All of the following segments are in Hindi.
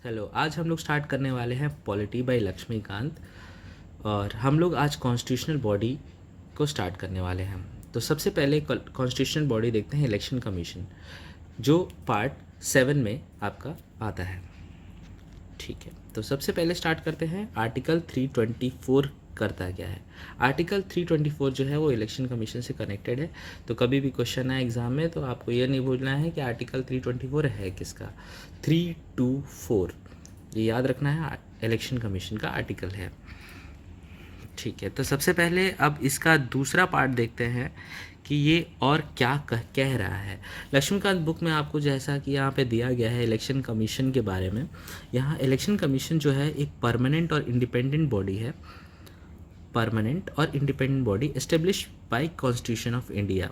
हेलो, आज हम लोग स्टार्ट करने वाले हैं पॉलिटी बाय लक्ष्मीकांत। और हम लोग आज कॉन्स्टिट्यूशनल बॉडी को स्टार्ट करने वाले हैं। तो सबसे पहले कॉन्स्टिट्यूशनल बॉडी देखते हैं इलेक्शन कमीशन, जो पार्ट 7 में आपका आता है। ठीक है, तो सबसे पहले स्टार्ट करते हैं आर्टिकल 324 करता क्या है। आर्टिकल 324 जो है वो इलेक्शन कमीशन से कनेक्टेड है। तो कभी भी क्वेश्चन आए एग्ज़ाम में तो आपको ये नहीं भूलना है कि आर्टिकल 324 है किसका। 324 ये याद रखना है, इलेक्शन कमीशन का आर्टिकल है। ठीक है, तो सबसे पहले अब इसका दूसरा पार्ट देखते हैं कि ये और क्या कह रहा है। लक्ष्मीकांत बुक में आपको जैसा कि यहाँ पे दिया गया है इलेक्शन कमीशन के बारे में, यहाँ इलेक्शन कमीशन जो है एक परमानेंट और इंडिपेंडेंट बॉडी है। परमानेंट और independent body establish by constitution of India.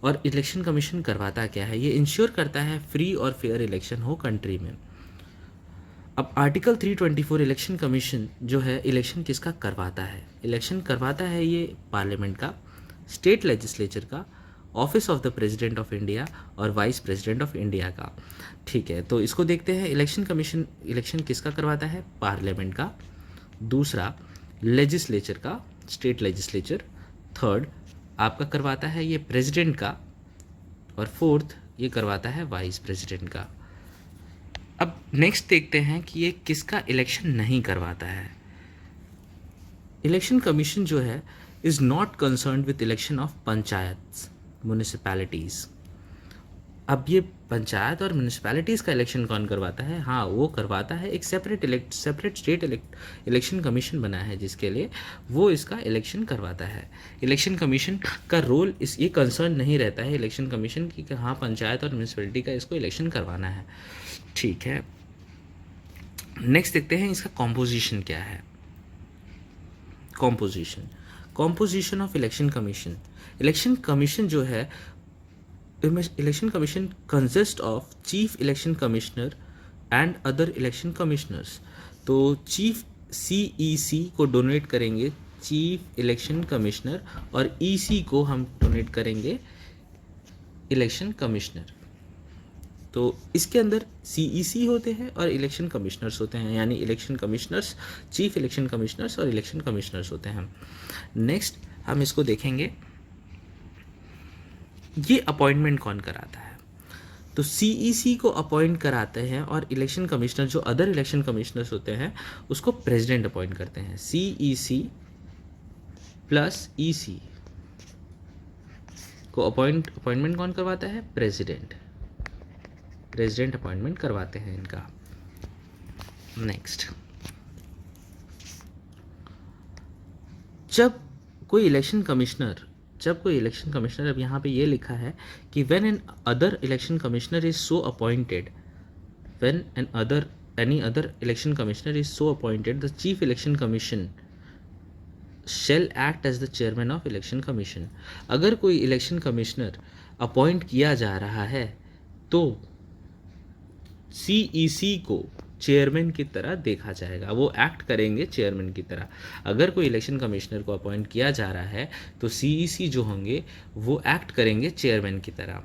और इलेक्शन कमीशन करवाता क्या है, ये इंश्योर करता है फ्री और फेयर इलेक्शन हो कंट्री में। अब आर्टिकल 324 इलेक्शन कमीशन जो है इलेक्शन किसका करवाता है। इलेक्शन करवाता है ये पार्लियामेंट का, स्टेट लेजिस्लेचर का, office of the president of India और वाइस प्रेसिडेंट ऑफ इंडिया का। ठीक है, तो इसको देखते हैं। इलेक्शन कमीशन इलेक्शन किसका करवाता है, पार्लियामेंट का। दूसरा लेजिस्लेचर का, स्टेट लेजिस्लेचर। थर्ड आपका करवाता है ये प्रेसिडेंट का। और फोर्थ ये करवाता है वाइस प्रेसिडेंट का। अब नेक्स्ट देखते हैं कि ये किसका इलेक्शन नहीं करवाता है। इलेक्शन कमीशन जो है is not concerned with election of panchayat municipalities. अब ये पंचायत और म्यूनिसिपैलिटीज़ का इलेक्शन कौन करवाता है, हाँ वो करवाता है एक सेपरेट स्टेट इलेक्शन कमीशन बना है, जिसके लिए वो इसका इलेक्शन करवाता है। इलेक्शन कमीशन का रोल ये कंसर्न नहीं रहता है इलेक्शन कमीशन की कि हाँ पंचायत और म्यूनिसिपैलिटी का इसको इलेक्शन करवाना है। ठीक है, नेक्स्ट देखते हैं इसका कॉम्पोजिशन क्या है। Composition of election commission. Election commission जो है, election commission consist of chief election commissioner and other election commissioners. तो चीफ CEC को डोनेट करेंगे चीफ इलेक्शन कमिश्नर, और EC को हम डोनेट करेंगे इलेक्शन कमिश्नर। तो इसके अंदर CEC होते हैं और इलेक्शन कमिश्नर्स होते हैं, यानी election commissioners, chief election commissioners और इलेक्शन कमिश्नर्स होते हैं। नेक्स्ट हम इसको देखेंगे, ये अपॉइंटमेंट कौन कराता है। तो CEC को अपॉइंट कराते हैं और इलेक्शन कमिश्नर जो अदर इलेक्शन कमिश्नर्स होते हैं उसको प्रेसिडेंट अपॉइंट करते हैं। CEC प्लस EC को अपॉइंटमेंट कौन करवाता है, प्रेसिडेंट अपॉइंटमेंट करवाते हैं इनका। नेक्स्ट, जब कोई इलेक्शन कमिश्नर, अब यहाँ पे ये लिखा है कि when election commissioner is so appointed, any other election commissioner is so appointed, the chief election commission shall act as the chairman of election commission। अगर कोई इलेक्शन कमिश्नर अपॉइंट किया जा रहा है तो CEC को चेयरमैन की तरह देखा जाएगा, वो एक्ट करेंगे चेयरमैन की तरह। अगर कोई इलेक्शन कमिश्नर को अपॉइंट किया जा रहा है तो CEC जो होंगे वो एक्ट करेंगे चेयरमैन की तरह।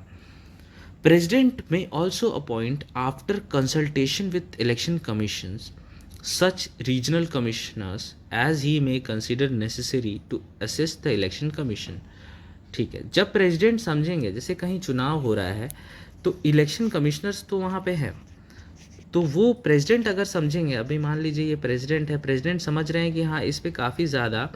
President may also appoint after consultation with election commissions such regional commissioners as he may consider necessary to assist the election commission। ठीक है, जब प्रेसिडेंट समझेंगे, जैसे कहीं चुनाव हो रहा है तो इलेक्शन कमिश्नर्स तो वहाँ पे है, तो वो प्रेसिडेंट अगर समझेंगे, अभी मान लीजिए ये प्रेसिडेंट है, प्रेसिडेंट समझ रहे हैं कि हाँ इस पे काफ़ी ज़्यादा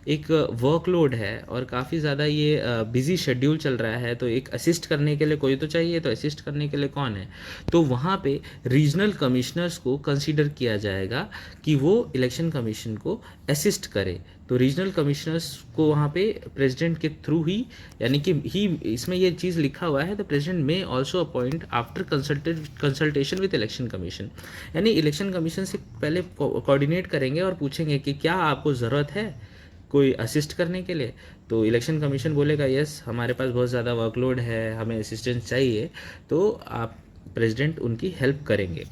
एक वर्कलोड है और काफ़ी ज़्यादा ये बिजी शेड्यूल चल रहा है, तो एक असिस्ट करने के लिए कोई तो चाहिए, तो असिस्ट करने के लिए कौन है, तो वहाँ पे रीजनल कमिश्नर्स को कंसीडर किया जाएगा कि वो इलेक्शन कमीशन को असिस्ट करे। तो रीजनल कमिश्नर्स को वहाँ पे प्रेसिडेंट के थ्रू ही, यानी कि इसमें ये चीज़ लिखा हुआ है, the president may also appoint after consultation with election commission, यानी इलेक्शन कमीशन से पहले कोऑर्डिनेट करेंगे और पूछेंगे कि क्या आपको ज़रूरत है कोई असिस्ट करने के लिए। तो इलेक्शन कमीशन बोलेगा यस हमारे पास बहुत ज़्यादा वर्कलोड है, हमें असिस्टेंस चाहिए, तो आप प्रेसिडेंट उनकी हेल्प करेंगे।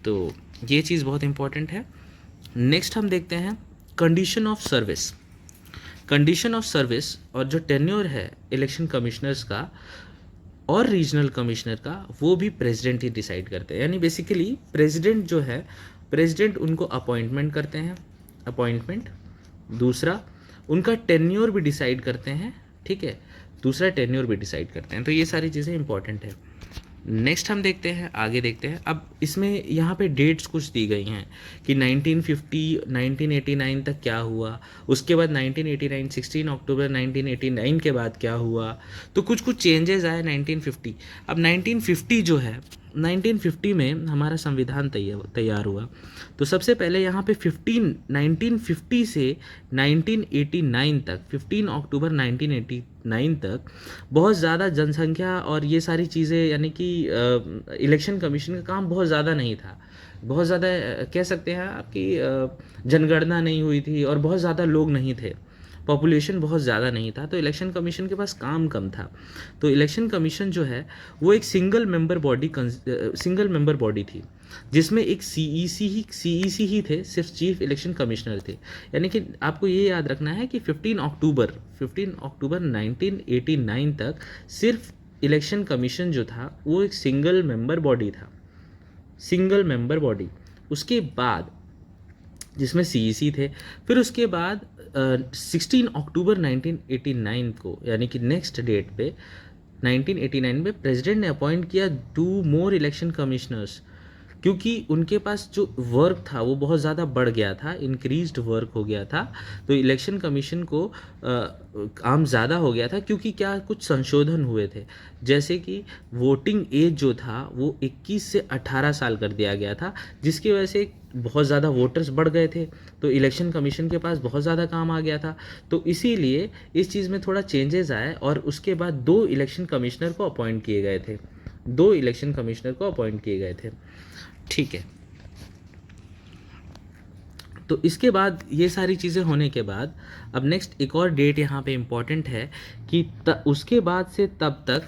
तो ये चीज़ बहुत इंपॉर्टेंट है। नेक्स्ट हम देखते हैं कंडीशन ऑफ सर्विस और जो टेन्योर है इलेक्शन कमिश्नर्स का, और रीजनल कमिश्नर का वो भी प्रेसिडेंट ही डिसाइड करते हैं। यानी बेसिकली प्रेसिडेंट जो है, प्रेसिडेंट उनको अपॉइंटमेंट करते हैं, अपॉइंटमेंट। दूसरा, उनका टेन्योर भी डिसाइड करते हैं, ठीक है, दूसरा टेन्योर भी डिसाइड करते हैं। तो ये सारी चीज़ें इंपॉर्टेंट है। नेक्स्ट हम देखते हैं, आगे देखते हैं। अब इसमें यहाँ पे डेट्स कुछ दी गई हैं कि 1950 1989 तक क्या हुआ, उसके बाद 1989 16 अक्टूबर 1989 के बाद क्या हुआ। तो कुछ कुछ चेंजेस आए 1950। अब 1950 जो है, 1950 में हमारा संविधान तैयार हुआ। तो सबसे पहले यहाँ पे 1950 से 1989 तक, 15 अक्टूबर 1989 तक बहुत ज़्यादा जनसंख्या और ये सारी चीज़ें, यानी कि इलेक्शन कमीशन का काम बहुत ज़्यादा नहीं था। बहुत ज़्यादा कह सकते हैं आपकी जनगणना नहीं हुई थी और बहुत ज़्यादा लोग नहीं थे, पॉपुलेशन बहुत ज़्यादा नहीं था, तो इलेक्शन कमीशन के पास काम कम था। तो इलेक्शन कमीशन जो है वो एक सिंगल मेंबर बॉडी थी, जिसमें एक सीईसी ही थे, सिर्फ चीफ इलेक्शन कमिश्नर थे। यानी कि आपको ये याद रखना है कि 15 अक्टूबर 1989 तक सिर्फ इलेक्शन कमीशन जो था वो एक सिंगल मेंबर बॉडी था, सिंगल मेंबर बॉडी। उसके बाद जिसमें सीईसी थे, फिर उसके बाद 16 अक्टूबर 1989 को, यानी कि नेक्स्ट डेट पे 1989 में प्रेसिडेंट ने अपॉइंट किया 2 मोर इलेक्शन कमिश्नर्स, क्योंकि उनके पास जो वर्क था वो बहुत ज़्यादा बढ़ गया था, इंक्रीज्ड वर्क हो गया था। तो इलेक्शन कमीशन को काम ज़्यादा हो गया था, क्योंकि क्या कुछ संशोधन हुए थे, जैसे कि वोटिंग एज जो था वो 21 से 18 साल कर दिया गया था, जिसकी वजह से बहुत ज़्यादा वोटर्स बढ़ गए थे। तो इलेक्शन कमीशन के पास बहुत ज़्यादा काम आ गया था। तो इसीलिए इस चीज़ में थोड़ा चेंजेस आए और उसके बाद 2 इलेक्शन कमिश्नर को अपॉइंट किए गए थे, 2 इलेक्शन कमिश्नर को अपॉइंट किए गए थे, ठीक है। तो इसके बाद ये सारी चीज़ें होने के बाद अब नेक्स्ट एक और डेट यहाँ पे इम्पॉर्टेंट है कि उसके बाद से तब तक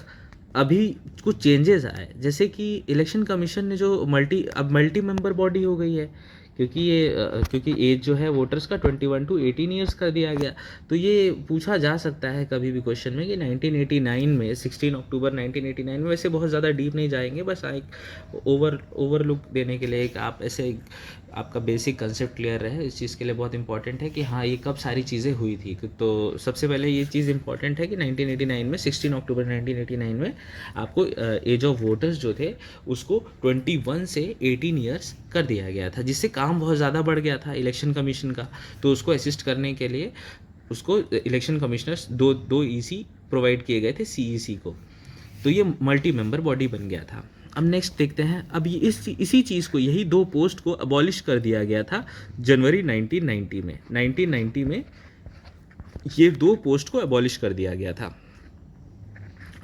अभी कुछ चेंजेस आए, जैसे कि इलेक्शन कमीशन ने जो मल्टी मेंबर बॉडी हो गई है, क्योंकि एज जो है वोटर्स का 21 टू 18 ईयर्स कर दिया गया। तो ये पूछा जा सकता है कभी भी क्वेश्चन में कि 1989 में, 16 अक्टूबर 1989 में, वैसे बहुत ज़्यादा डीप नहीं जाएंगे, बस एक ओवरलुक देने के लिए, एक आप ऐसे आपका बेसिक कंसेप्ट क्लियर रहे, इस चीज़ के लिए बहुत इंपॉर्टेंट है कि हाँ ये कब सारी चीज़ें हुई थी। तो सबसे पहले ये चीज़ इंपॉर्टेंट है कि 1989 में, 16 अक्टूबर 1989 में आपको एज ऑफ वोटर्स जो थे उसको 21 से 18 ईयर्स कर दिया गया था, जिससे काम बहुत ज़्यादा बढ़ गया था इलेक्शन कमीशन का। तो उसको असिस्ट करने के लिए उसको इलेक्शन कमिश्नर्स दो ईसी प्रोवाइड किए गए थे सीईसी को। तो ये मल्टी मेंबर बॉडी बन गया था। अब नेक्स्ट देखते हैं, अब ये इसी चीज़ को, यही 2 पोस्ट को अबॉलिश कर दिया गया था जनवरी 1990 में। 1990 में ये 2 पोस्ट को अबॉलिश कर दिया गया था,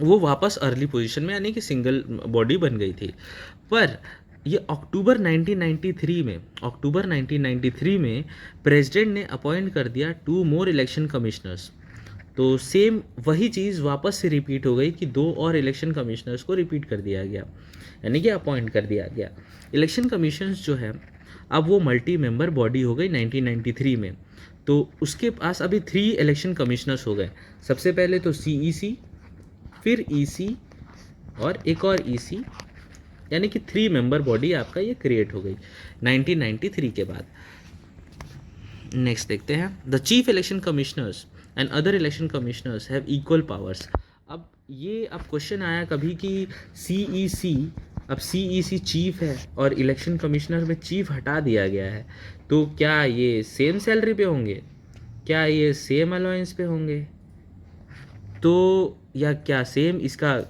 वो वापस अर्ली पोजीशन में, यानी कि सिंगल बॉडी बन गई थी। पर ये अक्टूबर 1993 में प्रेसिडेंट ने अपॉइंट कर दिया 2 मोर इलेक्शन कमिश्नर्स। तो सेम वही चीज़ वापस से रिपीट हो गई कि 2 और इलेक्शन कमिश्नर्स को रिपीट कर दिया गया, यानी कि अपॉइंट कर दिया गया। इलेक्शन कमीशंस जो है अब वो मल्टी मेंबर बॉडी हो गई 1993 में। तो उसके पास अभी 3 इलेक्शन कमिश्नर्स हो गए। सबसे पहले तो सीईसी, फिर ईसी और एक और ईसी, यानी कि 3 मेंबर बॉडी आपका ये क्रिएट हो गई 1993 के बाद। नेक्स्ट देखते हैं, the chief election commissioners and other election commissioners have equal powers. अब क्वेश्चन आया कभी कि सीईसी चीफ है और इलेक्शन कमिश्नर में चीफ हटा दिया गया है, तो क्या ये सेम सैलरी पे होंगे, क्या ये सेम अलाउंस पे होंगे, तो या क्या सेम इसका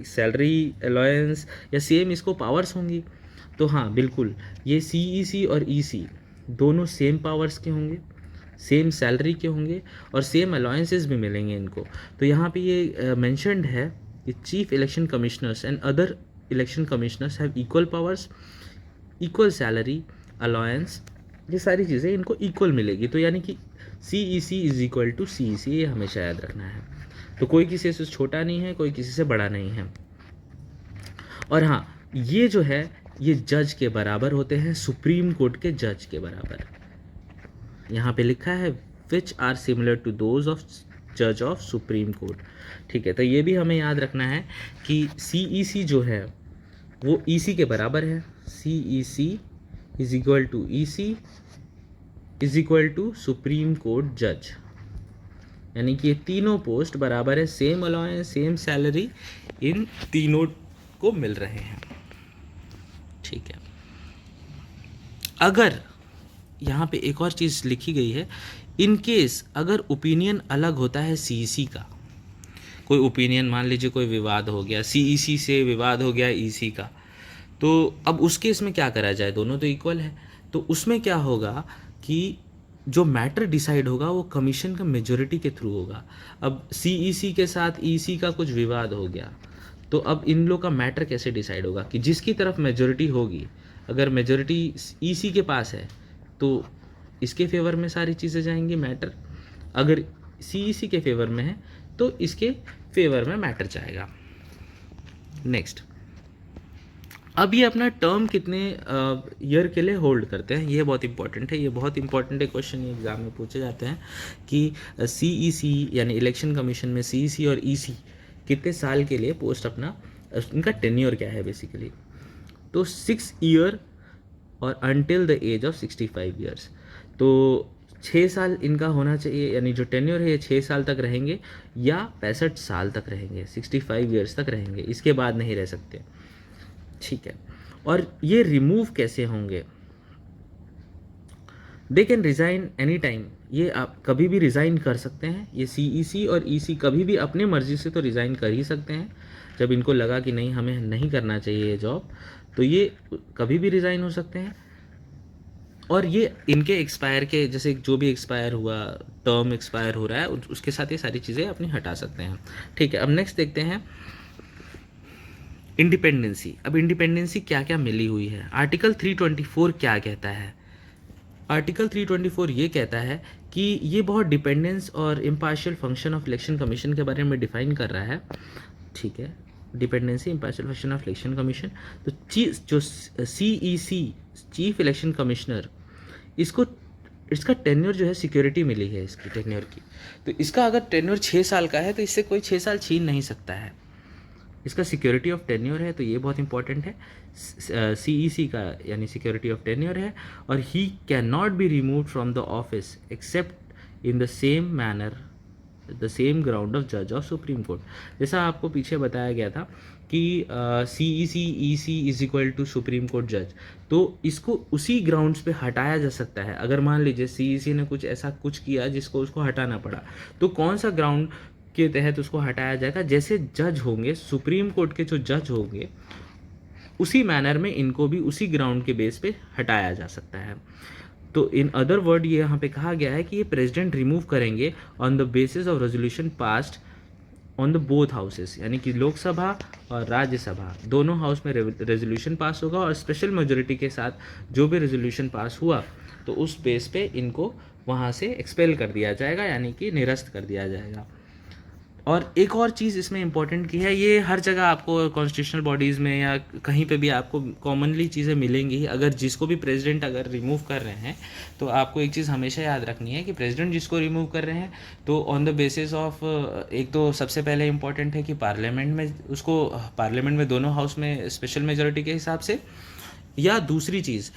सैलरी अलाउंस या सेम इसको पावर्स होंगी। तो हाँ बिल्कुल, ये सीईसी और ईसी दोनों सेम पावर्स के होंगे, सेम सैलरी के होंगे और सेम अलाउंसेस भी मिलेंगे इनको। तो यहाँ पे ये मेंशन्ड है कि chief election commissioners and other election commissioners have equal powers, equal salary, allowance, ये सारी चीज़ें इनको इक्वल मिलेगी। तो यानी कि CEC is equal to CEC, ये हमेशा याद रखना है। तो कोई किसी से छोटा नहीं है, कोई किसी से बड़ा नहीं है। और हाँ, ये जो है ये जज के बराबर होते हैं, सुप्रीम कोर्ट के जज के बराबर। यहाँ पे लिखा है which are similar to those of जज ऑफ सुप्रीम कोर्ट। ठीक है, तो ये भी हमें याद रखना है कि CEC जो है वो EC के बराबर है। CEC is equal to EC is equal to Supreme Court जज, यानी कि ये तीनों पोस्ट बराबर है, सेम अलाउंस सेम सैलरी इन तीनों को मिल रहे हैं। ठीक है, अगर यहाँ पे एक और चीज़ लिखी गई है, इन केस अगर ओपिनियन अलग होता है CEC का, कोई ओपिनियन मान लीजिए कोई विवाद हो गया, CEC से विवाद हो गया EC का, तो अब उस केस में क्या करा जाए, दोनों तो इक्वल है, तो उसमें क्या होगा कि जो मैटर डिसाइड होगा वो कमीशन का मेजोरिटी के थ्रू होगा। अब CEC के साथ EC का कुछ विवाद हो गया, तो अब इन लोग का मैटर कैसे डिसाइड होगा कि जिसकी तरफ मेजोरिटी होगी, अगर मेजोरिटी EC के पास है तो इसके फेवर में सारी चीज़ें जाएंगी मैटर, अगर CEC के फेवर में है तो इसके फेवर में मैटर जाएगा। नेक्स्ट, अब ये अपना टर्म कितने ईयर के लिए होल्ड करते हैं, ये बहुत इंपॉर्टेंट है, ये बहुत इंपॉर्टेंट है, क्वेश्चन ये एग्जाम में पूछे जाते हैं कि CEC यानी इलेक्शन कमीशन में CEC और EC कितने साल के लिए पोस्ट अपना, इनका टेन्योर क्या है बेसिकली, तो 6 ईयर और until the age of 65 years, तो 6 साल इनका होना चाहिए, यानी जो टेन्योर है ये 6 साल तक रहेंगे या 65 साल तक रहेंगे, 65 ईयर्स तक रहेंगे, इसके बाद नहीं रह सकते। ठीक है, और ये रिमूव कैसे होंगे, they can resign any time, ये आप कभी भी रिज़ाइन कर सकते हैं, ये CEC और EC कभी भी अपने मर्जी से तो रिज़ाइन कर ही सकते हैं, जब इनको लगा कि नहीं हमें नहीं करना चाहिए ये जॉब, तो ये कभी भी रिज़ाइन हो सकते हैं, और ये इनके एक्सपायर के जैसे जो भी एक्सपायर हुआ, टर्म एक्सपायर हो रहा है उसके साथ ये सारी चीज़ें अपनी हटा सकते हैं। ठीक है, अब नेक्स्ट देखते हैं इंडिपेंडेंसी। अब इंडिपेंडेंसी क्या क्या मिली हुई है, आर्टिकल 324 क्या कहता है, आर्टिकल 324 ये कहता है कि ये बहुत डिपेंडेंस और impartial function of election commission के बारे में डिफाइन कर रहा है। ठीक है, dependency impartial function of election commission, तो जो CEC चीफ इलेक्शन कमिश्नर, इसको इसका टेन्योर जो है सिक्योरिटी मिली है इसकी टेन्योर की, तो इसका अगर टेन्योर 6 साल का है तो इससे कोई 6 साल छीन नहीं सकता है, इसका सिक्योरिटी ऑफ टेन्योर है, तो ये बहुत इंपॉर्टेंट है। CEC का यानी सिक्योरिटी ऑफ टेन्योर है, और he can not be remove from the office except in the same manner the same ground of जज ऑफ सुप्रीम कोर्ट। जैसा आपको पीछे बताया गया था कि CEC EC is equal to Supreme Court जज, तो इसको उसी ग्राउंड्स पे हटाया जा सकता है। अगर मान लीजिए CEC ने कुछ ऐसा कुछ किया जिसको उसको हटाना पड़ा, तो कौन सा ग्राउंड के तहत उसको हटाया जाएगा, जैसे जज होंगे सुप्रीम कोर्ट के जो जज होंगे उसी मैनर में इनको भी उसी ग्राउंड के बेस पे हटाया जा सकता है। तो इन अदर वर्ड ये यहाँ पे कहा गया है कि ये प्रेसिडेंट रिमूव करेंगे on the basis of resolution passed on the both houses, यानी कि लोकसभा और राज्यसभा दोनों हाउस में रेजोल्यूशन पास होगा, और स्पेशल मेजोरिटी के साथ जो भी रेजोल्यूशन पास हुआ तो उस बेस पे इनको वहाँ से एक्सपेल कर दिया जाएगा, यानी कि निरस्त कर दिया जाएगा। और एक और चीज़ इसमें इम्पॉर्टेंट की है, ये हर जगह आपको कॉन्स्टिट्यूशनल बॉडीज़ में या कहीं पे भी आपको कॉमनली चीज़ें मिलेंगी। अगर जिसको भी प्रेसिडेंट अगर रिमूव कर रहे हैं तो आपको एक चीज़ हमेशा याद रखनी है कि प्रेसिडेंट जिसको रिमूव कर रहे हैं तो ऑन द बेसिस ऑफ, एक तो सबसे पहले इम्पॉर्टेंट है कि पार्लियामेंट में उसको, पार्लियामेंट में दोनों हाउस में स्पेशल मेजोरिटी के हिसाब से, या दूसरी चीज़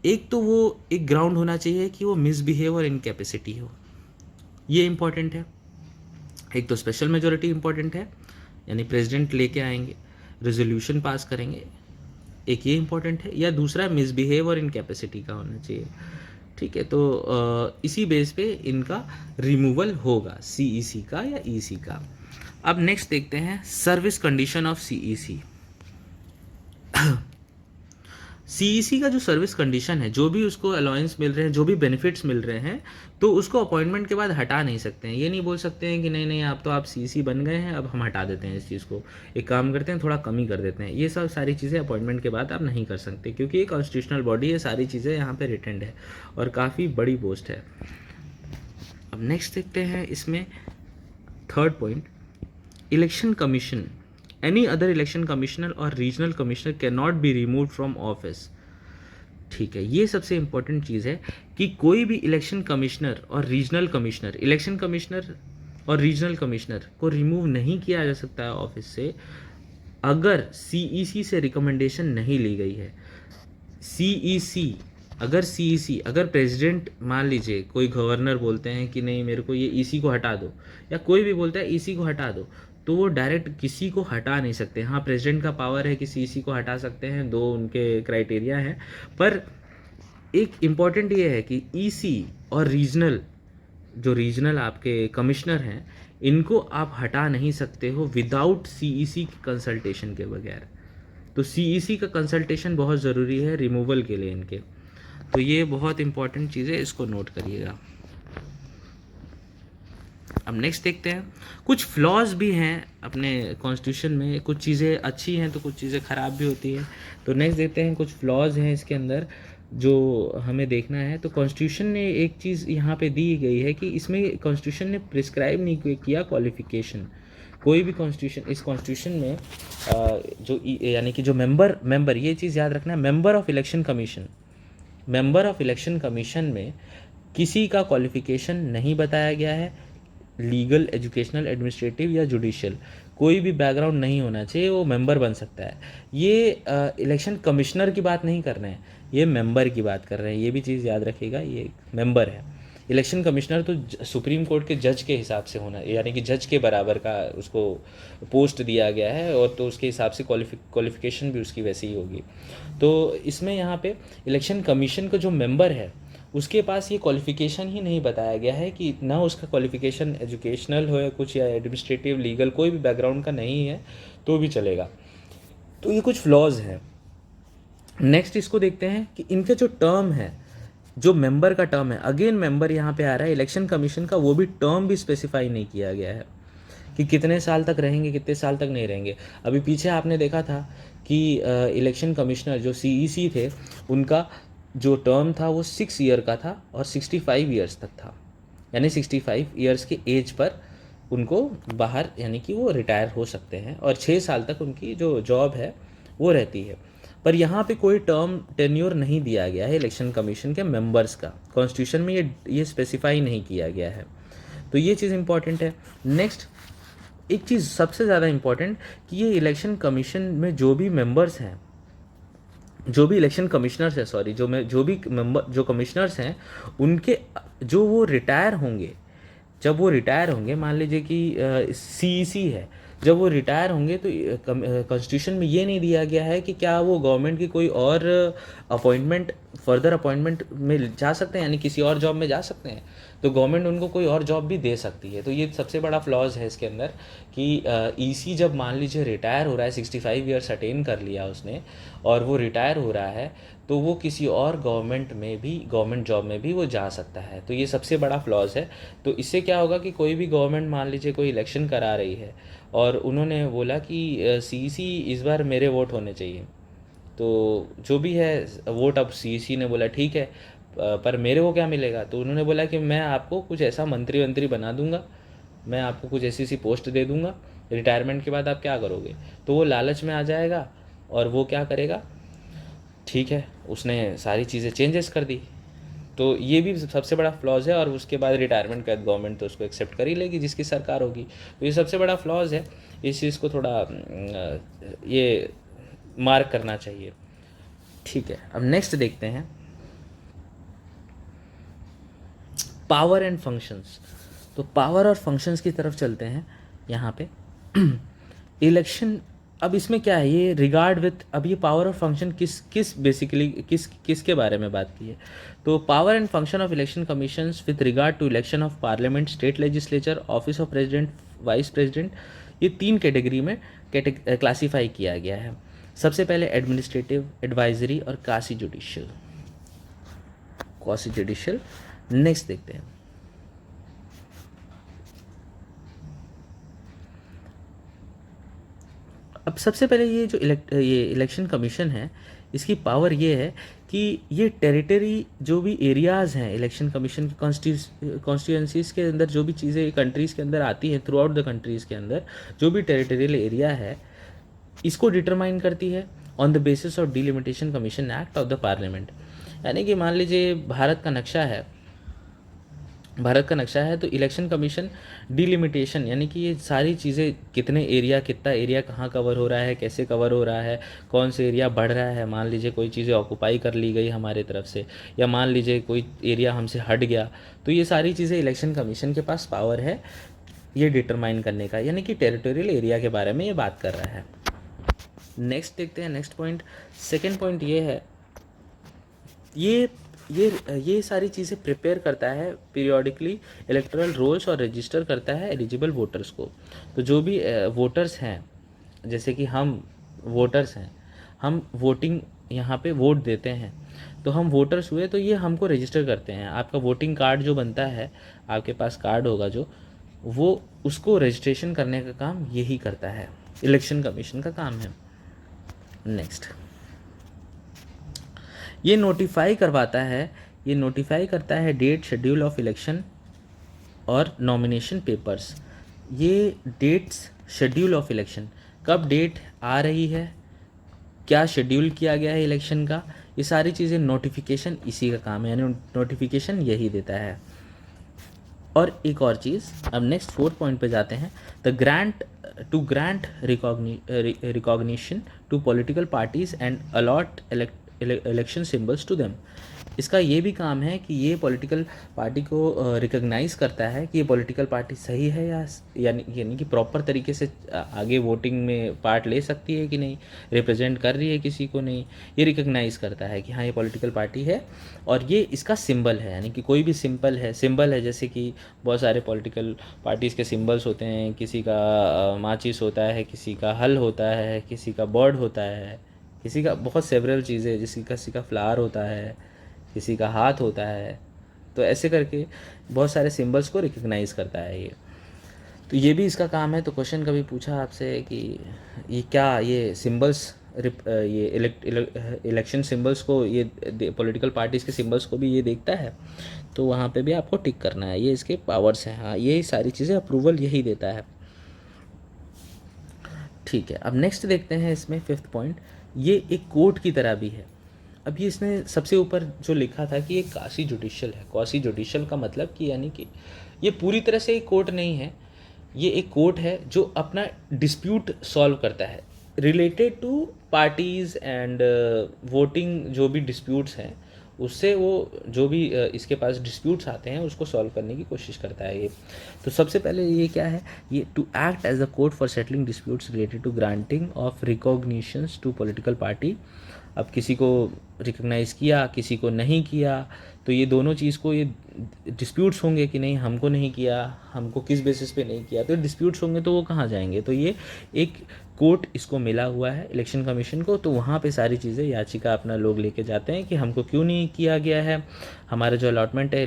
एक तो वो एक ग्राउंड होना चाहिए कि वो मिसबिहेव और इनकैपेसिटी हो, ये इम्पॉर्टेंट है। एक तो स्पेशल मेजोरिटी इंपॉर्टेंट है, यानी प्रेसिडेंट लेके आएंगे, रेजोल्यूशन पास करेंगे, एक ये इंपॉर्टेंट है, या दूसरा मिसबिहेव और इनकैपेसिटी का होना चाहिए। ठीक है, तो इसी बेस पे इनका रिमूवल होगा CEC का या EC का। अब नेक्स्ट देखते हैं service condition of CEC। CEC का जो सर्विस कंडीशन है, जो भी उसको अलाउंस मिल रहे हैं, जो भी बेनिफिट्स मिल रहे हैं, तो उसको अपॉइंटमेंट के बाद हटा नहीं सकते हैं। ये नहीं बोल सकते हैं कि नहीं नहीं आप तो आप CEC बन गए हैं, अब हम हटा देते हैं इस चीज़ को, एक काम करते हैं थोड़ा कम ही कर देते हैं। ये सब सारी चीज़ें अपॉइंटमेंट के बाद आप नहीं कर सकते, क्योंकि ये कॉन्स्टिट्यूशनल बॉडी है, सारी चीज़ें यहाँ पर रिटेंड है और काफ़ी बड़ी पोस्ट है। अब नेक्स्ट देखते हैं इसमें third point, election commission, any other election commissioner और regional commissioner can not be remove from office. ठीक है, ये सबसे इंपॉर्टेंट चीज़ है कि कोई भी इलेक्शन कमिश्नर और रीजनल कमिश्नर, इलेक्शन कमिश्नर और रीजनल कमिश्नर को रिमूव नहीं किया जा सकता है ऑफिस से अगर सीईसी से रिकमेंडेशन नहीं ली गई है। सीईसी अगर प्रेसिडेंट मान लीजिए कोई गवर्नर बोलते हैं कि नहीं मेरे को ये ईसी को हटा दो, या कोई भी बोलता है ईसी को हटा दो, तो वो डायरेक्ट किसी को हटा नहीं सकते। हाँ, प्रेसिडेंट का पावर है कि सीईसी को हटा सकते हैं, 2 उनके क्राइटेरिया हैं, पर एक इम्पॉर्टेंट ये है कि ईसी और रीजनल आपके कमिश्नर हैं, इनको आप हटा नहीं सकते हो विदाउट सीईसी की कंसल्टेशन के बगैर। तो सीईसी का कंसल्टेशन बहुत ज़रूरी है रिमूवल के लिए इनके। तो ये बहुत इंपॉर्टेंट चीज़ है, इसको नोट करिएगा। अब नेक्स्ट देखते हैं, कुछ फ्लॉज भी हैं अपने कॉन्स्टिट्यूशन में, कुछ चीज़ें अच्छी हैं तो कुछ चीज़ें ख़राब भी होती हैं। तो नेक्स्ट देखते हैं, कुछ फ्लॉज हैं इसके अंदर जो हमें देखना है। तो कॉन्स्टिट्यूशन ने एक चीज़ यहाँ पे दी गई है कि इसमें कॉन्स्टिट्यूशन ने प्रिस्क्राइब नहीं किया क्वालिफिकेशन। कोई भी कॉन्स्टिट्यूशन, इस कॉन्स्टिट्यूशन में जो यानी कि जो मेंबर ये चीज़ याद रखना है, मेंबर ऑफ इलेक्शन कमीशन में किसी का क्वालिफिकेशन नहीं बताया गया है। लीगल, एजुकेशनल, एडमिनिस्ट्रेटिव या जुडिशियल, कोई भी बैकग्राउंड नहीं होना चाहिए, वो मेंबर बन सकता है। ये इलेक्शन कमिश्नर की बात नहीं कर रहे हैं, ये मेंबर की बात कर रहे हैं, ये भी चीज़ याद रखिएगा, ये मेंबर है। इलेक्शन कमिश्नर तो सुप्रीम कोर्ट के जज के हिसाब से होना, यानी कि जज के बराबर का उसको पोस्ट दिया गया है, और तो उसके हिसाब से क्वालिफिकेशन भी उसकी वैसी ही होगी। तो इसमें यहाँ पे इलेक्शन कमीशन का जो मेंबर है उसके पास ये क्वालिफिकेशन ही नहीं बताया गया है कि ना उसका क्वालिफिकेशन एजुकेशनल हो या कुछ, या एडमिनिस्ट्रेटिव, लीगल, कोई भी बैकग्राउंड का नहीं है तो भी चलेगा। तो ये कुछ फ्लॉज हैं। नेक्स्ट इसको देखते हैं कि इनके जो टर्म है, जो मेंबर का टर्म है, अगेन मेंबर यहाँ पे आ रहा है इलेक्शन कमीशन का, वो भी टर्म भी स्पेसिफाई नहीं किया गया है कि कितने साल तक रहेंगे, कितने साल तक नहीं रहेंगे। अभी पीछे आपने देखा था कि इलेक्शन कमिश्नर जो सीईसी थे, उनका जो टर्म था वो 6 ईयर का था और 65 ईयर्स तक था, यानी 65 ईयर्स के एज पर उनको बाहर, यानी कि वो रिटायर हो सकते हैं, और 6 साल तक उनकी जो जॉब है वो रहती है। पर यहाँ पे कोई टर्म टेन्योर नहीं दिया गया है इलेक्शन कमीशन के मेंबर्स का, कॉन्स्टिट्यूशन में ये स्पेसिफाई नहीं किया गया है। तो ये चीज़ इंपॉर्टेंट है। नेक्स्ट एक चीज़ सबसे ज़्यादा इम्पॉर्टेंट कि ये इलेक्शन कमीशन में जो भी मेंबर्स हैं, जो भी इलेक्शन कमिश्नर्स हैं, सॉरी, जो भी मेंबर, जो कमिश्नर्स हैं, उनके जो वो रिटायर होंगे, जब वो रिटायर होंगे, मान लीजिए कि सीईसी है, जब वो रिटायर होंगे तो कॉन्स्टिट्यूशन में ये नहीं दिया गया है कि क्या वो गवर्नमेंट की कोई और अपॉइंटमेंट, फर्दर अपॉइंटमेंट में जा सकते हैं, यानी किसी और जॉब में जा सकते हैं, तो गवर्नमेंट उनको कोई और जॉब भी दे सकती है। तो ये सबसे बड़ा फ्लॉज है इसके अंदर कि ईसी जब मान लीजिए रिटायर हो रहा है, 65 ईयर्स अटेन कर लिया उसने, और वो रिटायर हो रहा है, तो वो किसी और गवर्नमेंट जॉब में भी वो जा सकता है। तो ये सबसे बड़ा फ्लॉज है। तो इससे क्या होगा कि कोई भी गवर्नमेंट मान लीजिए कोई इलेक्शन करा रही है और उन्होंने बोला कि सीईसी इस बार मेरे वोट होने चाहिए, तो जो भी है वोट, अब सीईसी ने बोला ठीक है, पर मेरे को क्या मिलेगा, तो उन्होंने बोला कि मैं आपको कुछ ऐसा मंत्री बना दूंगा, मैं आपको कुछ ऐसी पोस्ट दे दूंगा, रिटायरमेंट के बाद आप क्या करोगे। तो वो लालच में आ जाएगा और वो क्या करेगा, ठीक है, उसने सारी चीज़ें चेंजेस कर दी। तो ये भी सबसे बड़ा फ्लॉज है, और उसके बाद रिटायरमेंट के बाद गवर्नमेंट तो उसको एक्सेप्ट कर ही लेगी जिसकी सरकार होगी। तो ये सबसे बड़ा फ्लॉज है, इस चीज़ को थोड़ा ये मार्क करना चाहिए। ठीक है, अब नेक्स्ट देखते हैं पावर एंड फंक्शंस। तो पावर और फंक्शंस की तरफ चलते हैं यहाँ पे। इलेक्शन, अब इसमें क्या है, ये रिगार्ड विथ, अब ये पावर और फंक्शन किसके बारे में बात की है। तो power and function of election commissions with regard to election of parliament, state legislature, office of president, vice president, ये 3 कैटेगरी में क्लासीफाई किया गया है। सबसे पहले एडमिनिस्ट्रेटिव, एडवाइजरी और क्वासी जुडिशियल। नेक्स्ट देखते हैं, अब सबसे पहले ये जो ये इलेक्शन कमीशन है, इसकी पावर ये है कि ये टेरिटरी, जो भी एरियाज़ हैं इलेक्शन कमीशन की कॉन्स्टिट्यूंसीज़ के अंदर, जो भी चीज़ें कंट्रीज़ के अंदर आती हैं, थ्रू आउट द कंट्रीज़ के अंदर जो भी टेरिटोरियल एरिया है, इसको डिटरमाइन करती है on the basis of delimitation commission act of the parliament. यानी कि मान लीजिए भारत का नक्शा है, भारत का नक्शा है, तो इलेक्शन कमीशन डिलिमिटेशन यानी कि ये सारी चीज़ें, कितने एरिया, कितना एरिया कहाँ कवर हो रहा है, कैसे कवर हो रहा है, कौन से एरिया बढ़ रहा है, मान लीजिए कोई चीज़ें ऑक्यूपाई कर ली गई हमारे तरफ से, या मान लीजिए कोई एरिया हमसे हट गया, तो ये सारी चीज़ें इलेक्शन कमीशन के पास पावर है ये डिटरमाइन करने का, यानी कि टेरिटोरियल एरिया के बारे में ये बात कर रहा है। नेक्स्ट देखते हैं, नेक्स्ट पॉइंट, सेकेंड पॉइंट ये है, ये ये सारी चीज़ें प्रिपेयर करता है पीरियोडिकली इलेक्टोरल रोल्स और रजिस्टर करता है एलिजिबल वोटर्स को। तो जो भी वोटर्स हैं, जैसे कि हम वोटर्स हैं, हम वोटिंग यहाँ पे वोट देते हैं, तो हम वोटर्स हुए, तो ये हमको रजिस्टर करते हैं। आपका वोटिंग कार्ड जो बनता है, आपके पास कार्ड होगा जो, वो उसको रजिस्ट्रेशन करने का काम यही करता है, इलेक्शन कमीशन का काम है। नेक्स्ट, ये नोटिफाई करवाता है, ये नोटिफाई करता है डेट, शेड्यूल ऑफ इलेक्शन और नॉमिनेशन पेपर्स। ये डेट्स, शेड्यूल ऑफ इलेक्शन, कब डेट आ रही है, क्या शेड्यूल किया गया है इलेक्शन का, ये सारी चीज़ें नोटिफिकेशन इसी का काम है, यानी नोटिफिकेशन यही देता है। और एक और चीज़, अब नेक्स्ट फोर्थ पॉइंट पे जाते हैं, the grant to grant recognition to political parties and allot election symbols to them. इसका ये भी काम है कि ये पॉलिटिकल पार्टी को रिकॉग्नाइज़ करता है कि ये पॉलिटिकल पार्टी सही है या यानी कि प्रॉपर तरीके से आगे वोटिंग में पार्ट ले सकती है कि नहीं, रिप्रेजेंट कर रही है किसी को नहीं, ये रिकॉग्नाइज़ करता है कि हाँ ये पॉलिटिकल पार्टी है। और ये इसका सिंबल है, यानी कि कोई भी सिंबल है, जैसे कि बहुत सारे पॉलिटिकल पार्टीज़ के सिंबल्स होते हैं, किसी का माचिस होता है, किसी का हल होता है, किसी का बर्ड होता है, किसी का बहुत सेवरल चीज़ें, किसी का फ्लावर होता है, किसी का हाथ होता है, तो ऐसे करके बहुत सारे सिंबल्स को रिकग्नाइज़ करता है ये। तो ये भी इसका काम है। तो क्वेश्चन कभी पूछा आपसे कि ये क्या, ये सिंबल्स, ये इलेक्शन सिंबल्स को, ये पॉलिटिकल पार्टीज़ के सिंबल्स को भी ये देखता है, तो वहाँ पे भी आपको टिक करना है, ये इसके पावर्स हैं। हाँ, ये सारी चीज़ें अप्रूवल यही देता है। ठीक है, अब नेक्स्ट देखते हैं इसमें फिफ्थ पॉइंट, ये एक कोर्ट की तरह भी है। अब ये इसने सबसे ऊपर जो लिखा था कि ये क्वासी जुडिशियल है। क्वासी जुडिशियल का मतलब कि यानी कि ये पूरी तरह से एक कोर्ट नहीं है, ये एक कोर्ट है जो अपना डिस्प्यूट सॉल्व करता है related to parties and voting, जो भी डिस्प्यूट्स हैं उससे वो जो भी इसके पास डिस्प्यूट्स आते हैं उसको सॉल्व करने की कोशिश करता है ये। तो सबसे पहले ये क्या है, ये to act as a court for settling disputes related to granting of recognitions to political party. अब किसी को रिकॉग्नाइज़ किया, किसी को नहीं किया, तो ये दोनों चीज़ को, ये डिस्प्यूट्स होंगे कि नहीं, हमको नहीं किया, हमको किस बेसिस पे नहीं किया, तो डिस्प्यूट्स होंगे तो वो कहाँ जाएंगे। तो ये एक कोर्ट इसको मिला हुआ है इलेक्शन कमीशन को, तो वहाँ पे सारी चीज़ें, याचिका अपना लोग लेके जाते हैं कि हमको क्यों नहीं किया गया है, हमारा जो अलॉटमेंट है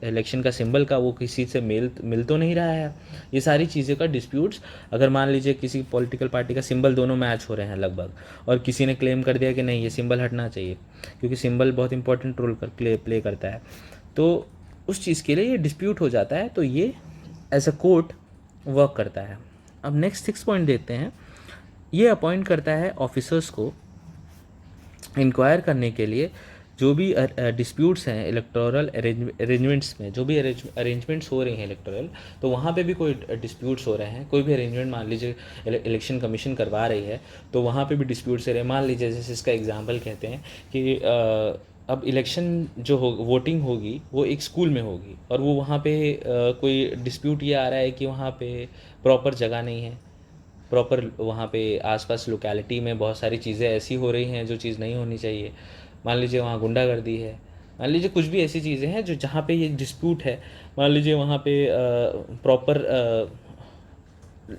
इलेक्शन का सिंबल का, वो किसी से मिल तो नहीं रहा है। ये सारी चीज़ें का डिस्प्यूट्स, अगर मान लीजिए किसी पॉलिटिकल पार्टी का सिंबल दोनों मैच हो रहे हैं लगभग, और किसी ने क्लेम कर दिया कि नहीं ये सिंबल हटना चाहिए, क्योंकि सिंबल बहुत इंपॉर्टेंट रोल प्ले करता है, तो उस चीज़ के लिए ये डिस्प्यूट हो जाता है, तो ये एज अ कोर्ट वर्क करता है। अब नेक्स्ट 6 पॉइंट देखते हैं, ये अपॉइंट करता है ऑफिसर्स को इंक्वायर करने के लिए, जो भी डिस्प्यूट्स हैं इलेक्टोरल अरेंजमेंट्स में, जो भी अरेंजमेंट्स हो रही हैं इलेक्टोरल, तो वहाँ पे भी कोई डिस्प्यूट्स हो रहे हैं, कोई भी अरेंजमेंट मान लीजिए इलेक्शन कमीशन करवा रही है, तो वहाँ पे भी डिस्प्यूट्स हो रहे हैं। मान लीजिए जैसे इसका एग्जांपल कहते हैं कि अब इलेक्शन जो वोटिंग होगी वो एक स्कूल में होगी, और वो वहाँ पे कोई डिस्प्यूट ये आ रहा है कि वहाँ पे प्रॉपर जगह नहीं है, प्रॉपर वहाँ पे आसपास लोकेलिटी में बहुत सारी चीज़ें ऐसी हो रही हैं जो चीज़ नहीं होनी चाहिए। मान लीजिए वहाँ गुंडागर्दी है, मान लीजिए कुछ भी ऐसी चीज़ें हैं जो जहाँ पे ये डिस्प्यूट है, मान लीजिए वहाँ पे प्रॉपर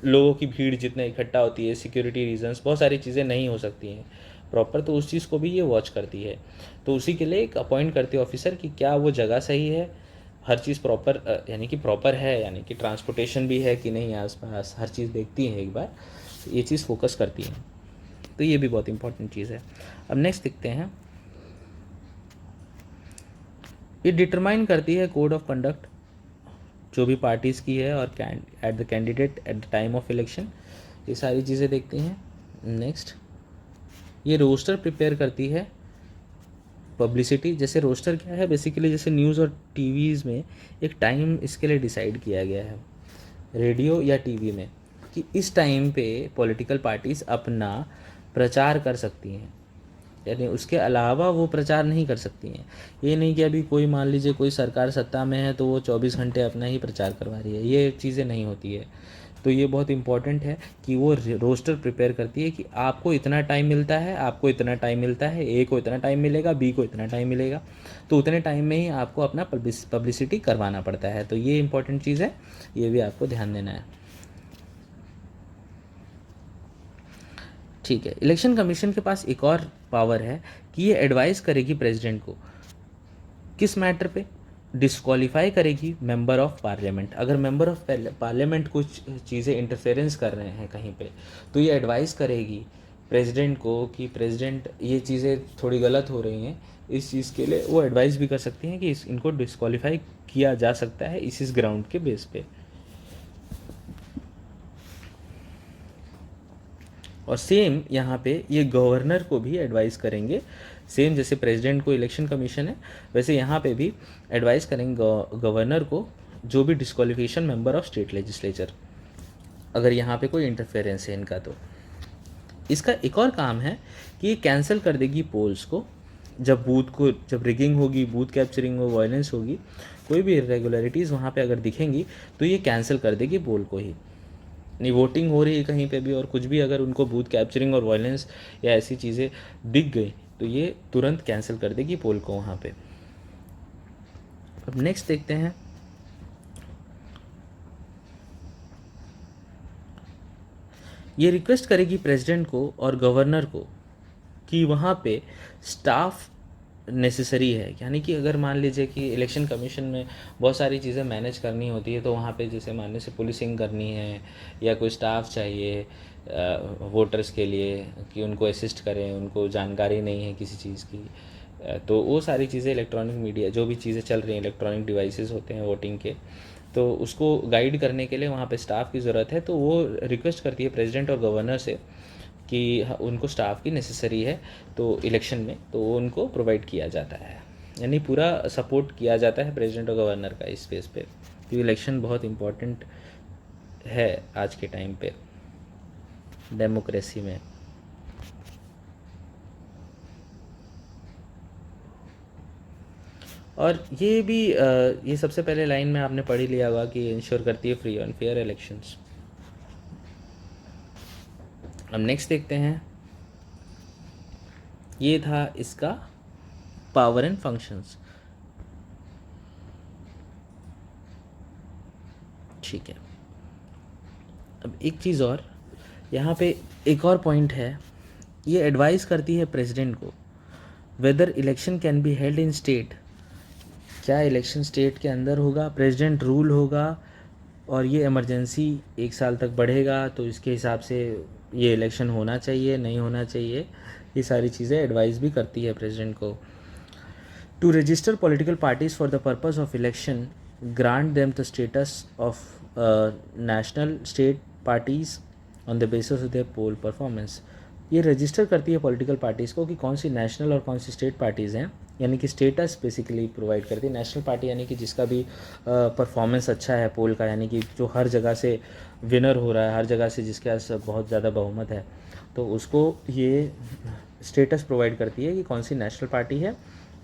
लोगों की भीड़ जितना इकट्ठा होती है, सिक्योरिटी रीजंस, बहुत सारी चीज़ें नहीं हो सकती हैं प्रॉपर, तो उस चीज़ को भी ये वॉच करती है। तो उसी के लिए एक अपॉइंट करती है ऑफिसर कि क्या वो जगह सही है, हर चीज़ प्रॉपर, यानी कि प्रॉपर है, यानी कि ट्रांसपोर्टेशन भी है कि नहीं आसपास, हर चीज़ देखती है एक बार, ये चीज़ फोकस करती है। तो ये भी बहुत इंपॉर्टेंट चीज़ है। अब नेक्स्ट देखते हैं, ये डिटरमाइन करती है कोड ऑफ कंडक्ट जो भी पार्टीज़ की है, और at the candidate at the time of election, ये सारी चीज़ें देखती हैं। नेक्स्ट, ये रोस्टर प्रिपेयर करती है पब्लिसिटी, जैसे रोस्टर क्या है बेसिकली, जैसे न्यूज़ और टीवीज़ में एक टाइम इसके लिए डिसाइड किया गया है रेडियो या टीवी में कि इस टाइम पे पॉलिटिकल पार्टीज़ अपना प्रचार कर सकती हैं, यानी उसके अलावा वो प्रचार नहीं कर सकती हैं। ये नहीं कि अभी कोई मान लीजिए कोई सरकार सत्ता में है तो वो 24 घंटे अपना ही प्रचार करवा रही है, ये चीज़ें नहीं होती है। तो ये बहुत इम्पॉर्टेंट है कि वो रोस्टर प्रिपेयर करती है कि आपको इतना टाइम मिलता है, आपको इतना टाइम मिलता है, ए को इतना टाइम मिलेगा, बी को इतना टाइम मिलेगा, तो उतने टाइम में ही आपको अपना पब्लिसिटी करवाना पड़ता है। तो ये इंपॉर्टेंट चीज़ है, ये भी आपको ध्यान देना है। ठीक है, इलेक्शन कमीशन के पास एक और पावर है कि ये एडवाइस करेगी प्रेसिडेंट को किस मैटर पे, डिस्क्वालीफाई करेगी मेंबर ऑफ पार्लियामेंट। अगर मेंबर ऑफ पार्लियामेंट कुछ चीज़ें इंटरफेरेंस कर रहे हैं कहीं पे, तो ये एडवाइस करेगी प्रेसिडेंट को कि प्रेसिडेंट ये चीज़ें थोड़ी गलत हो रही हैं, इस चीज़ के लिए वो एडवाइस भी कर सकती हैं कि इनको डिस्क्वालीफाई किया जा सकता है इस ग्राउंड के बेस पे। और सेम यहाँ पे ये गवर्नर को भी एडवाइस करेंगे, सेम जैसे प्रेसिडेंट को इलेक्शन कमीशन है वैसे यहाँ पे भी एडवाइस करेंगे गवर्नर को, जो भी disqualification member of state legislature, अगर यहाँ पे कोई इंटरफेरेंस है इनका। तो इसका एक और काम है कि ये कैंसिल कर देगी पोल्स को, जब रिगिंग होगी, बूथ कैप्चरिंग हो, वायलेंस होगी, कोई भी इरेगुलरिटीज़ वहाँ पे अगर दिखेंगी तो ये कैंसिल कर देगी पोल को ही। नहीं वोटिंग हो रही है कहीं पे भी और कुछ भी अगर उनको बूथ कैप्चरिंग और वायलेंस या ऐसी चीज़ें दिख गई तो ये तुरंत कैंसिल कर देगी पोल को वहाँ पे। अब नेक्स्ट देखते हैं, ये रिक्वेस्ट करेगी प्रेसिडेंट को और गवर्नर को कि वहाँ पे स्टाफ नेसेसरी है, यानी कि अगर मान लीजिए कि इलेक्शन कमीशन में बहुत सारी चीज़ें मैनेज करनी होती है, तो वहाँ पे जैसे मानने से पुलिसिंग करनी है या कोई स्टाफ चाहिए वोटर्स के लिए कि उनको असिस्ट करें, उनको जानकारी नहीं है किसी चीज़ की, तो वो सारी चीज़ें इलेक्ट्रॉनिक मीडिया जो भी चीज़ें चल रही हैं, इलेक्ट्रॉनिक डिवाइसेस होते हैं वोटिंग के, तो उसको गाइड करने के लिए वहाँ पे स्टाफ की ज़रूरत है। तो वो रिक्वेस्ट करती है प्रेसिडेंट और गवर्नर से कि उनको स्टाफ की नेसेसरी है तो इलेक्शन में, तो वो उनको प्रोवाइड किया जाता है, यानी पूरा सपोर्ट किया जाता है प्रेसिडेंट और गवर्नर का इस बेस पे, क्योंकि इलेक्शन बहुत इम्पोर्टेंट है आज के टाइम पे डेमोक्रेसी में। और ये भी ये सबसे पहले लाइन में आपने पढ़ ही लिया होगा कि इंश्योर करती है फ्री एंड फेयर इलेक्शंस। अब नेक्स्ट देखते हैं, ये था इसका पावर एंड फंक्शंस। ठीक है, अब एक चीज़ और यहाँ पे एक और पॉइंट है, ये एडवाइस करती है प्रेसिडेंट को whether election can be held in state, क्या इलेक्शन स्टेट के अंदर होगा, प्रेसिडेंट रूल होगा और ये इमरजेंसी 1 साल तक बढ़ेगा तो इसके हिसाब से ये इलेक्शन होना चाहिए नहीं होना चाहिए, ये सारी चीज़ें एडवाइस भी करती है प्रेसिडेंट को। To register political parties for the purpose of election, grant them the status of national state parties on the basis of their poll performance. ये रजिस्टर करती है पॉलिटिकल पार्टीज़ को कि कौन सी नेशनल और कौन सी स्टेट पार्टीज़ हैं, यानी कि स्टेटस बेसिकली प्रोवाइड करती है। नेशनल पार्टी यानी कि जिसका भी परफॉर्मेंस अच्छा है पोल का, यानी कि जो हर जगह से विनर हो रहा है, हर जगह से जिसके पास बहुत ज़्यादा बहुमत है, तो उसको ये स्टेटस प्रोवाइड करती है कि कौन सी नेशनल पार्टी है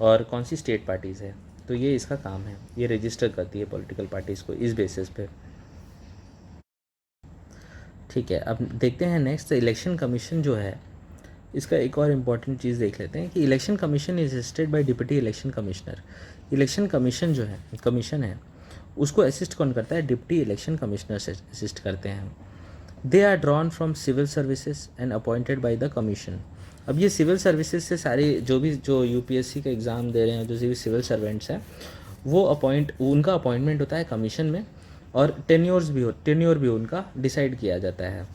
और कौन सी स्टेट पार्टीज़ है। तो ये इसका काम है, ये रजिस्टर करती है पॉलिटिकल पार्टीज़ को इस बेसिस पे। ठीक है, अब देखते हैं नेक्स्ट, इलेक्शन कमीशन जो है इसका एक और इम्पॉर्टेंट चीज़ देख लेते हैं कि election commission is assisted by deputy election commissioner. Election commission जो है कमीशन है उसको असिस्ट कौन करता है, डिप्टी इलेक्शन कमिश्नर से असिस्ट करते हैं। They are drawn from civil services and appointed by the commission. अब ये सिविल सर्विसेज से सारे जो यूपीएससी का एग्ज़ाम दे रहे हैं, जो भी सिविल सर्वेंट्स हैं, वो उनका अपॉइंटमेंट होता है कमीशन में और टेन्योर भी उनका डिसाइड किया जाता है।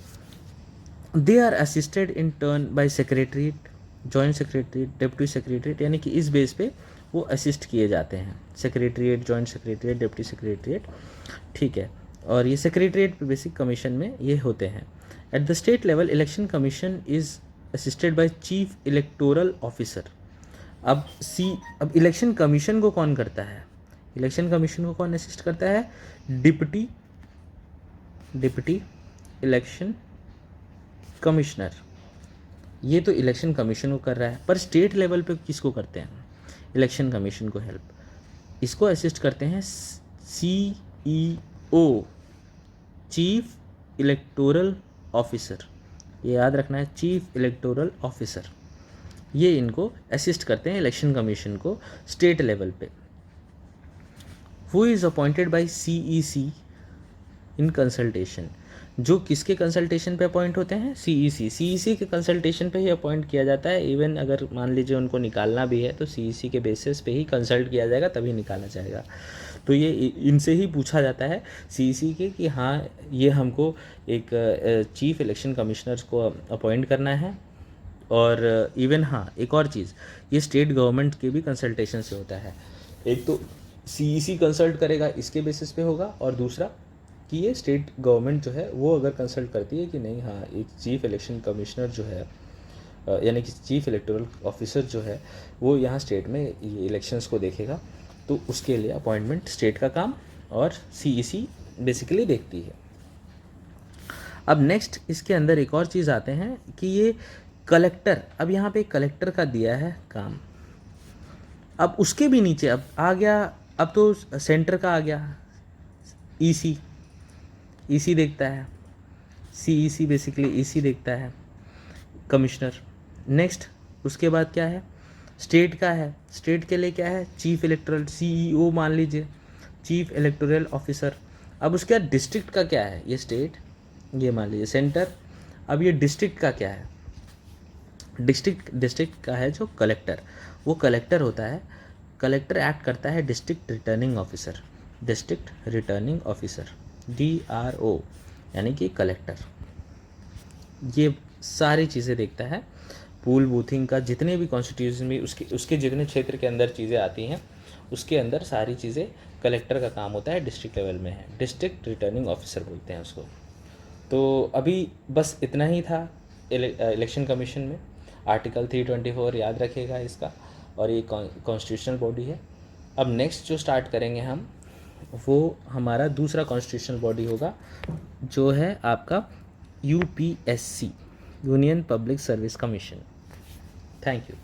They are assisted in turn by secretariat, joint secretariat, deputy secretariat, यानी कि इस बेस पे वो असिस्ट किए जाते हैं, secretariat, joint secretariat, deputy secretariat. ठीक है, और ये सेक्रेटरीट बेसिक कमीशन में ये होते हैं। At the state level election commission is assisted by chief electoral officer. अब इलेक्शन कमीशन को कौन करता है? इलेक्शन कमीशन को कौन असिस्ट करता है? Deputy election commissioner. ये तो इलेक्शन कमीशन को कर रहा है, पर स्टेट लेवल पे किसको करते हैं इलेक्शन कमीशन को हेल्प? इसको असिस्ट करते हैं CEO, चीफ इलेक्टोरल ऑफिसर। ये याद रखना है, चीफ इलेक्टोरल ऑफिसर। ये इनको असिस्ट करते हैं इलेक्शन कमीशन को स्टेट लेवल पे। Who is appointed by CEC in consultation. जो किसके कंसल्टेशन पे अपॉइंट होते हैं? CEC के कंसल्टेशन पे ही अपॉइंट किया जाता है। इवन अगर मान लीजिए उनको निकालना भी है तो CEC के बेसिस पे ही कंसल्ट किया जाएगा, तभी निकाला जाएगा। तो ये इनसे ही पूछा जाता है CEC के कि हाँ ये हमको एक चीफ इलेक्शन कमिश्नर को अपॉइंट करना है। और इवन हाँ एक और चीज़, ये स्टेट गवर्नमेंट के भी कंसल्टेशन से होता है। एक तो CEC कंसल्ट करेगा, इसके बेसिस पे होगा, और दूसरा कि ये स्टेट गवर्नमेंट जो है वो अगर कंसल्ट करती है कि नहीं हाँ एक चीफ इलेक्शन कमिश्नर जो है यानी कि चीफ इलेक्टोरल ऑफिसर जो है वो यहाँ स्टेट में ये इलेक्शंस को देखेगा, तो उसके लिए अपॉइंटमेंट स्टेट का काम और CEC बेसिकली देखती है। अब नेक्स्ट इसके अंदर एक और चीज़ आते हैं कि ये कलेक्टर, अब यहाँ पे कलेक्टर का दिया है काम। अब उसके भी नीचे अब आ गया, अब तो सेंटर का आ गया EC देखता है, CEC बेसिकली EC देखता है कमिश्नर। नेक्स्ट उसके बाद क्या है? स्टेट का है। स्टेट के लिए क्या है? चीफ इलेक्टोरल, CEO मान लीजिए, चीफ इलेक्टोरल ऑफिसर। अब उसके बाद डिस्ट्रिक्ट का क्या है? ये स्टेट, ये मान लीजिए सेंटर। अब ये डिस्ट्रिक्ट का क्या है? डिस्ट्रिक्ट का है जो कलेक्टर, वो कलेक्टर होता है। कलेक्टर एक्ट करता है district returning officer, district returning officer DRO यानी कि कलेक्टर। ये सारी चीज़ें देखता है। पूल बूथिंग का जितने भी कॉन्स्टिट्यूशन में उसके जितने क्षेत्र के अंदर चीज़ें आती हैं उसके अंदर सारी चीज़ें कलेक्टर का काम होता है, डिस्ट्रिक्ट लेवल में है, डिस्ट्रिक्ट रिटर्निंग ऑफिसर बोलते हैं उसको। तो अभी बस इतना ही था इलेक्शन कमीशन में। आर्टिकल 324 याद रखिएगा इसका, और ये कॉन्स्टिट्यूशनल बॉडी है। अब नेक्स्ट जो स्टार्ट करेंगे हम वो हमारा दूसरा कॉन्स्टिट्यूशनल बॉडी होगा जो है आपका UPSC, union public service commission. Thank you.